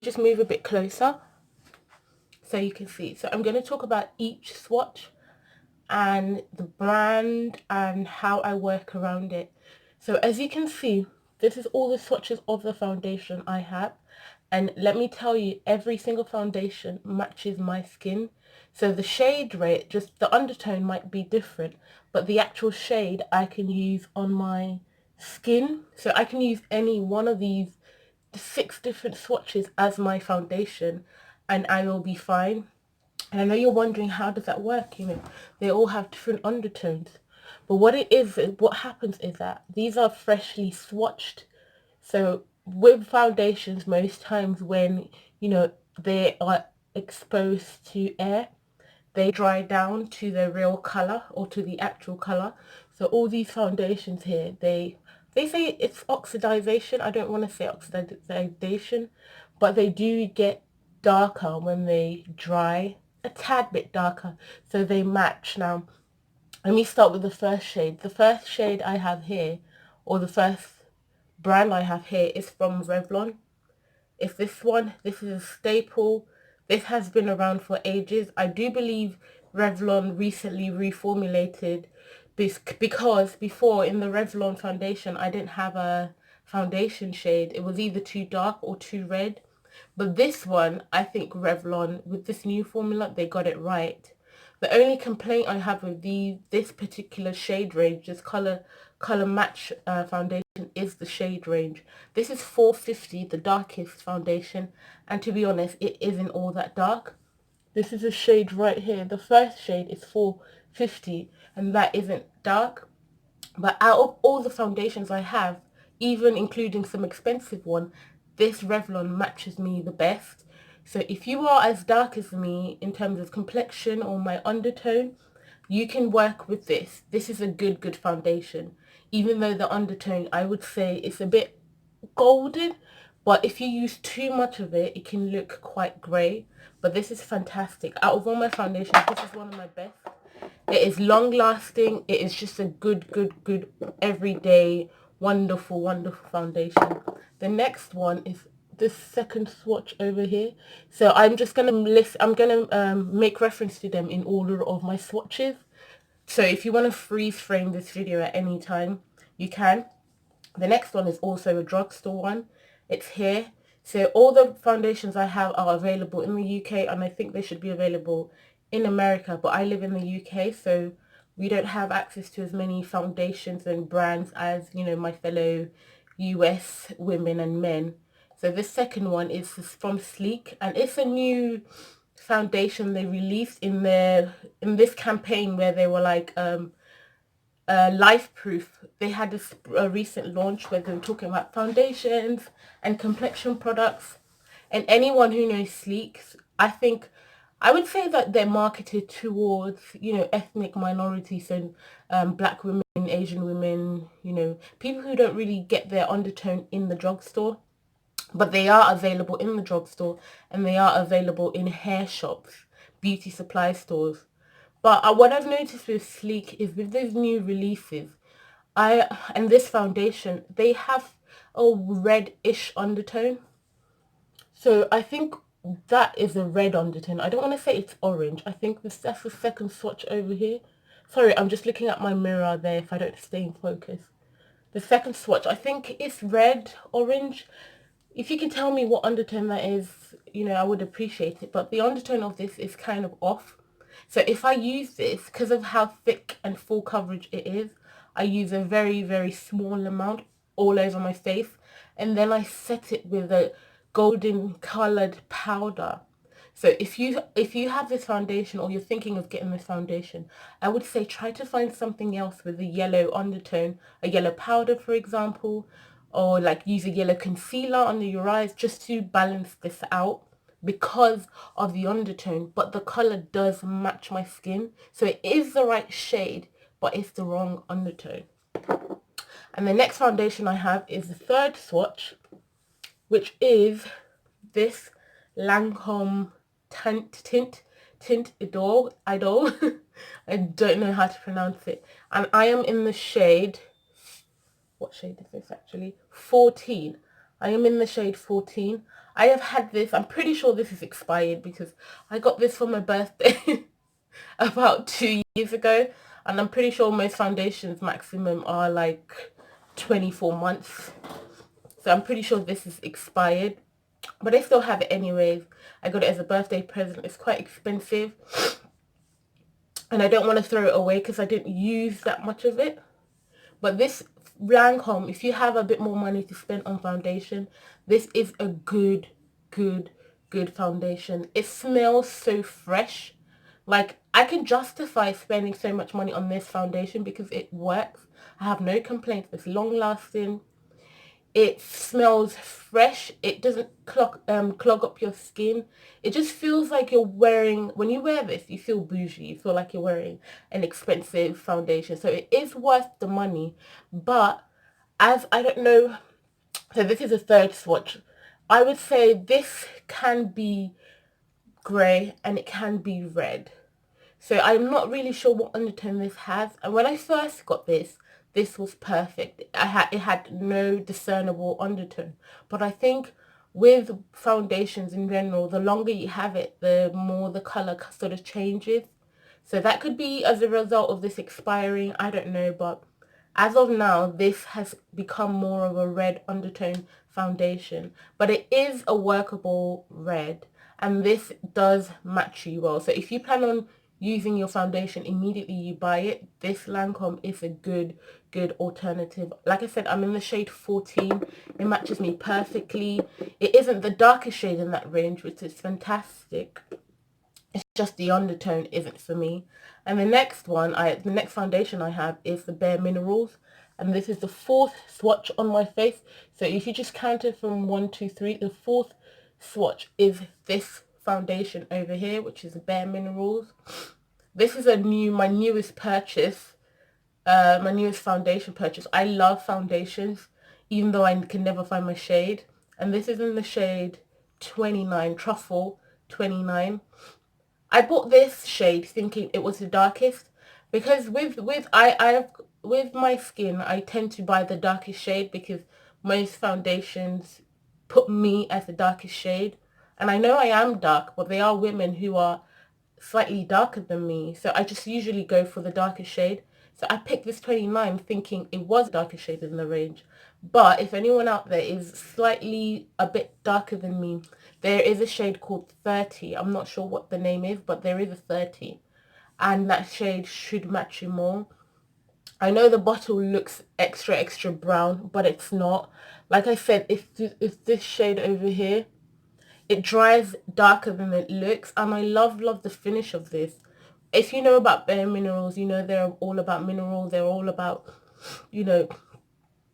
just move a bit closer so you can see. So I'm going to talk about each swatch and the brand and how I work around it. So as you can see, this is all the swatches of the foundation I have. And let me tell you, every single foundation matches my skin. So the shade rate, just the undertone might be different, but the actual shade I can use on my skin. So I can use any one of these 6 different swatches as my foundation and I will be fine. And I know you're wondering, how does that work? You know, they all have different undertones. But what it is, what happens is that these are freshly swatched. So with foundations, most times when, you know, they are exposed to air, they dry down to their real color or to the actual color. So all these foundations here, they say it's oxidization. I don't want to say oxidization, but they do get darker when they dry, a tad bit darker, so they match. Now let me start with the first shade. The first shade I have here, or the first brand I have here, is from Revlon. It's this one. This is a staple. This has been around for ages. I do believe Revlon recently reformulated this, because before in the Revlon foundation I didn't have a foundation shade. It was either too dark or too red. But this one, I think Revlon, with this new formula, they got it right. The only complaint I have with this particular shade range, this color match foundation, is the shade range. This is 450, the darkest foundation, and to be honest, it isn't all that dark. This is a shade right here. The first shade is 450, and that isn't dark. But out of all the foundations I have, even including some expensive one, this Revlon matches me the best. So if you are as dark as me in terms of complexion or my undertone, you can work with this. This is a good foundation. Even though the undertone, I would say, it's a bit golden, but if you use too much of it, it can look quite grey. But this is fantastic. Out of all my foundations, this is one of my best. It is long lasting. It is just a good everyday wonderful foundation. The next one is this second swatch over here. So I'm just gonna make reference to them in order of my swatches. So if you want to freeze frame this video at any time, you can. The next one is also a drugstore one. It's here. So all the foundations I have are available in the UK, and I think they should be available in America, but I live in the UK, so we don't have access to as many foundations and brands as, you know, my fellow US women and men. So this second one is from Sleek, and it's a new foundation they released in this campaign where they were like lifeproof. They had a recent launch where they were talking about foundations and complexion products. And anyone who knows Sleek, I would say that they're marketed towards, you know, ethnic minorities, and black women, Asian women, you know, people who don't really get their undertone in the drugstore. But they are available in the drugstore, and they are available in hair shops, beauty supply stores. But what I've noticed with Sleek is with those new releases, and this foundation, they have a reddish undertone. So I think that is a red undertone. I don't want to say it's orange. I think that's the second swatch over here. Sorry, I'm just looking at my mirror there if I don't stay in focus. The second swatch, I think it's red, orange. If you can tell me what undertone that is, you know, I would appreciate it. But the undertone of this is kind of off. So if I use this, because of how thick and full coverage it is, I use a very small amount all over my face. And then I set it with a golden colored powder. So if you have this foundation, or you're thinking of getting this foundation, I would say try to find something else with a yellow undertone, a yellow powder, for example, or like use a yellow concealer under your eyes just to balance this out because of the undertone. But the color does match my skin, so it is the right shade, but it's the wrong undertone. And the next foundation I have is the third swatch, which is this Lancome Teint Idole. I don't know how to pronounce it. And I am in the shade, what shade is this actually? 14. I am in the shade 14. I have had this, I'm pretty sure this is expired because I got this for my birthday about 2 years ago, and I'm pretty sure most foundations maximum are like 24 months. So I'm pretty sure this is expired, but I still have it anyways. I got it as a birthday present. It's quite expensive, and I don't want to throw it away because I didn't use that much of it. But this Lancome, if you have a bit more money to spend on foundation, this is a good, good foundation. It smells so fresh. Like, I can justify spending so much money on this foundation because it works. I have no complaints. It's long lasting. It smells fresh. It doesn't clog up your skin. It just feels like you're wearing, when you wear this, you feel bougie. You feel like you're wearing an expensive foundation. So it is worth the money. But as I don't know, so this is a third swatch. I would say this can be grey and it can be red. So I'm not really sure what undertone this has. And when I first got this, this was perfect. It had no discernible undertone. But I think with foundations in general, the longer you have it, the more the colour sort of changes. So that could be as a result of this expiring, I don't know, but as of now, this has become more of a red undertone foundation. But it is a workable red, and this does match you well. So if you plan on using your foundation immediately you buy it, this Lancome is a good alternative. Like I said, I'm in the shade 14. It matches me perfectly. It isn't the darkest shade in that range, which is fantastic. It's just the undertone isn't for me. And the next foundation I have is the Bare Minerals, and this is the fourth swatch on my face. So if you just count it from 1, 2, 3, the fourth swatch is this foundation over here, which is Bare Minerals. This is my newest purchase, my newest foundation purchase. I love foundations, even though I can never find my shade. And this is in the shade 29, Truffle 29. I bought this shade thinking it was the darkest because with my skin I tend to buy the darkest shade because most foundations put me as the darkest shade, and I know I am dark, but there are women who are slightly darker than me, so I just usually go for the darkest shade. So I picked this 29 thinking it was the darkest shade in the range. But if anyone out there is slightly a bit darker than me, there is a shade called 30. I'm not sure what the name is, but there is a 30. And that shade should match you more. I know the bottle looks extra brown, but it's not. Like I said, if this shade over here, it dries darker than it looks, and I love the finish of this. If you know about Bare Minerals, you know they're all about minerals. They're all about, you know,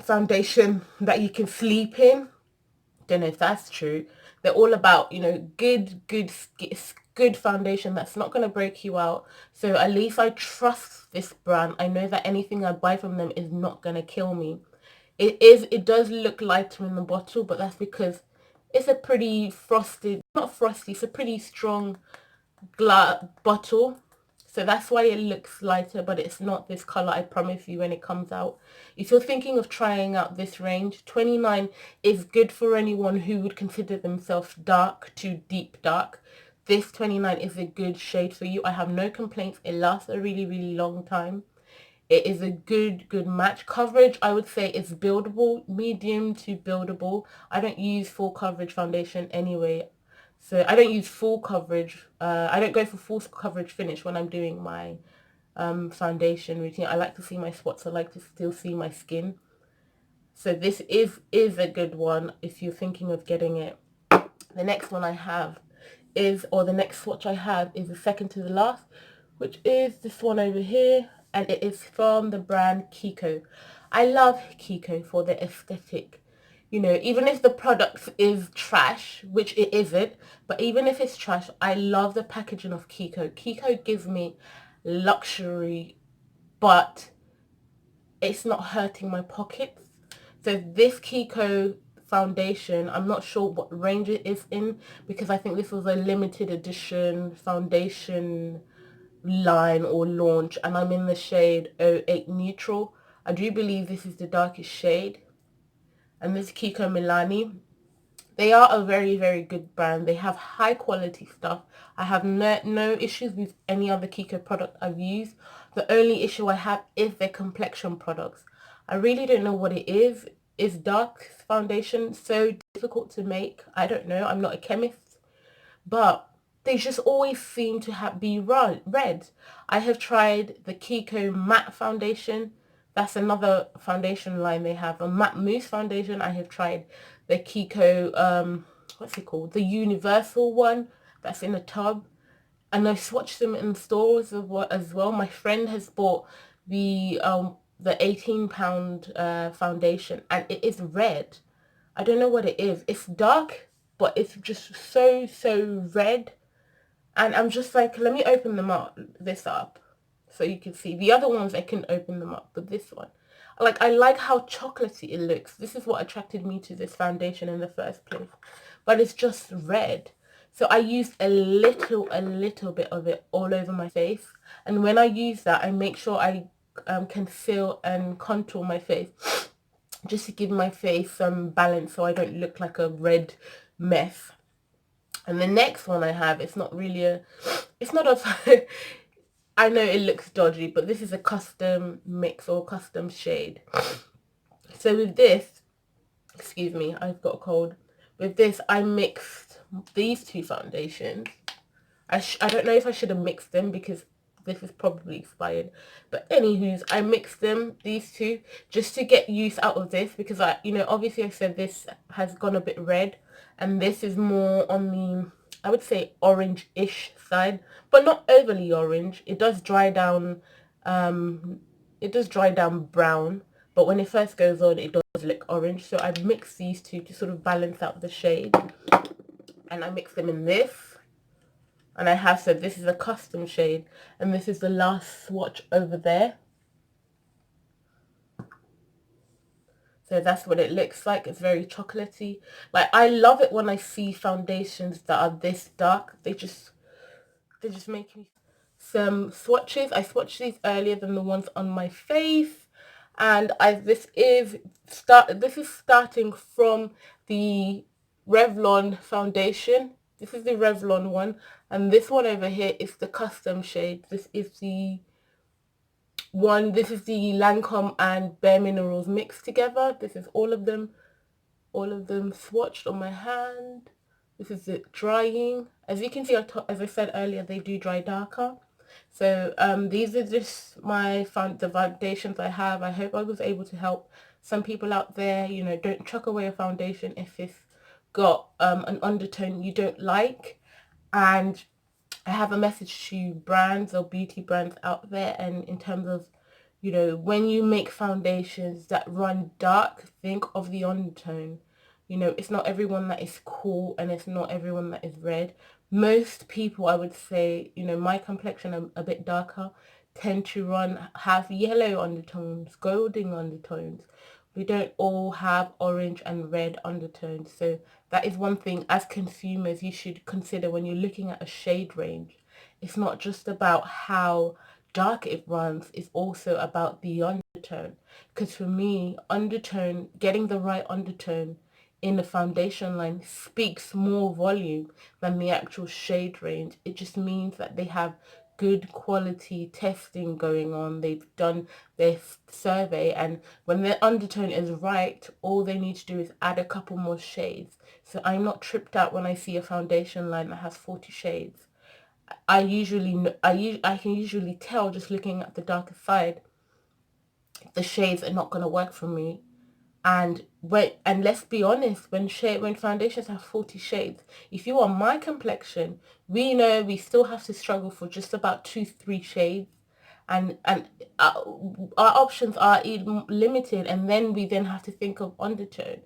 foundation that you can sleep in. Don't know if that's true. They're all about, you know, good foundation that's not going to break you out. So at least I trust this brand. I know that anything I buy from them is not going to kill me. It does look lighter in the bottle, but that's because it's a pretty frosted, not frosty, it's a pretty strong glass bottle. So that's why it looks lighter, but it's not this color, I promise you, when it comes out. If you're thinking of trying out this range, 29 is good for anyone who would consider themselves dark to deep dark. This 29 is a good shade for you. I have no complaints. It lasts a really long time. It is a good match. Coverage, I would say, is buildable, medium to buildable. I don't use full coverage foundation anyway. So I don't use full coverage. I don't go for full coverage finish when I'm doing my foundation routine. I like to see my spots. I like to still see my skin. So this is a good one if you're thinking of getting it. The next one I have is, or the next swatch I have is the second to the last, which is this one over here, and it is from the brand Kiko. I love Kiko for the aesthetic. You know, even if the product is trash, which it isn't, but even if it's trash, I love the packaging of Kiko. Kiko gives me luxury, but it's not hurting my pockets. So this Kiko foundation, I'm not sure what range it is in because I think this was a limited edition foundation line or launch, and I'm in the shade 08 Neutral. I do believe this is the darkest shade. and this Kiko Milani. They are a very, very good brand. They have high quality stuff. I have no issues with any other Kiko product I've used. The only issue I have is their complexion products. I really don't know what it is. Is dark foundation so difficult to make? I don't know. I'm not a chemist. But they just always seem to be red. I have tried the Kiko matte foundation. That's another foundation line they have. A matte mousse foundation. I have tried the Kiko, what's it called? The universal one that's in a tub. And I swatched them in stores as well. My friend has bought the £18 foundation, and it is red. I don't know what it is. It's dark, but it's just so red. And I'm just like, let me open this up so you can see. The other ones I can open them up, but this one, like, I like how chocolatey it looks. This is what attracted me to this foundation in the first place. But it's just red. So I used a little bit of it all over my face. And when I use that, I make sure I conceal and contour my face, just to give my face some balance so I don't look like a red mess. And the next one I have, it's not a, I know it looks dodgy, but this is a custom mix or custom shade. So with this, excuse me, I've got a cold. With this, I mixed these two foundations. I don't know if I should have mixed them because this is probably expired. But anywho's, I mixed these two, just to get use out of this, because obviously I said this has gone a bit red, and this is more on the, I would say, orange-ish side, but not overly orange. It does dry down, brown, but when it first goes on, it does look orange. So I mixed these two to sort of balance out the shade, and I mixed them in this. And I have said this is a custom shade, and this is the last swatch over there. So that's what it looks like. It's very chocolatey. Like, I love it when I see foundations that are this dark. They just make me. Some swatches. I swatched these earlier than the ones on my face, and this is starting from the Revlon foundation. This is the Revlon one, and this one over here is the custom shade. This is the Lancome and Bare Minerals mixed together. This is all of them swatched on my hand. This is it drying. As you can see, as I said earlier, they do dry darker. So these are just the foundations I have. I hope I was able to help some people out there. Don't chuck away a foundation if it's got an undertone you don't like. And I have a message to brands or beauty brands out there, and in terms of, when you make foundations that run dark, think of the undertone. It's not everyone that is cool, and it's not everyone that is red. Most people, I would say, my complexion, a bit darker, tend to have yellow undertones, golden undertones. We don't all have orange and red undertones. So that is one thing as consumers you should consider when you're looking at a shade range. It's not just about how dark it runs, it's also about the undertone. Because for me, getting the right undertone in the foundation line speaks more volume than the actual shade range. It just means that they have good quality testing going on. They've done their survey, and when their undertone is right, all they need to do is add a couple more shades. So I'm not tripped out when I see a foundation line that has 40 shades. I can usually tell, just looking at the darker side, the shades are not going to work for me. And let's be honest, when foundations have 40 shades, if you are my complexion, we know we still have to struggle for just about 2-3 shades, and our options are even limited, and then we have to think of undertone.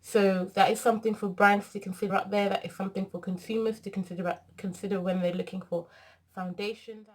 So that is something for brands to consider out there. That is something for consumers to consider when they're looking for foundations.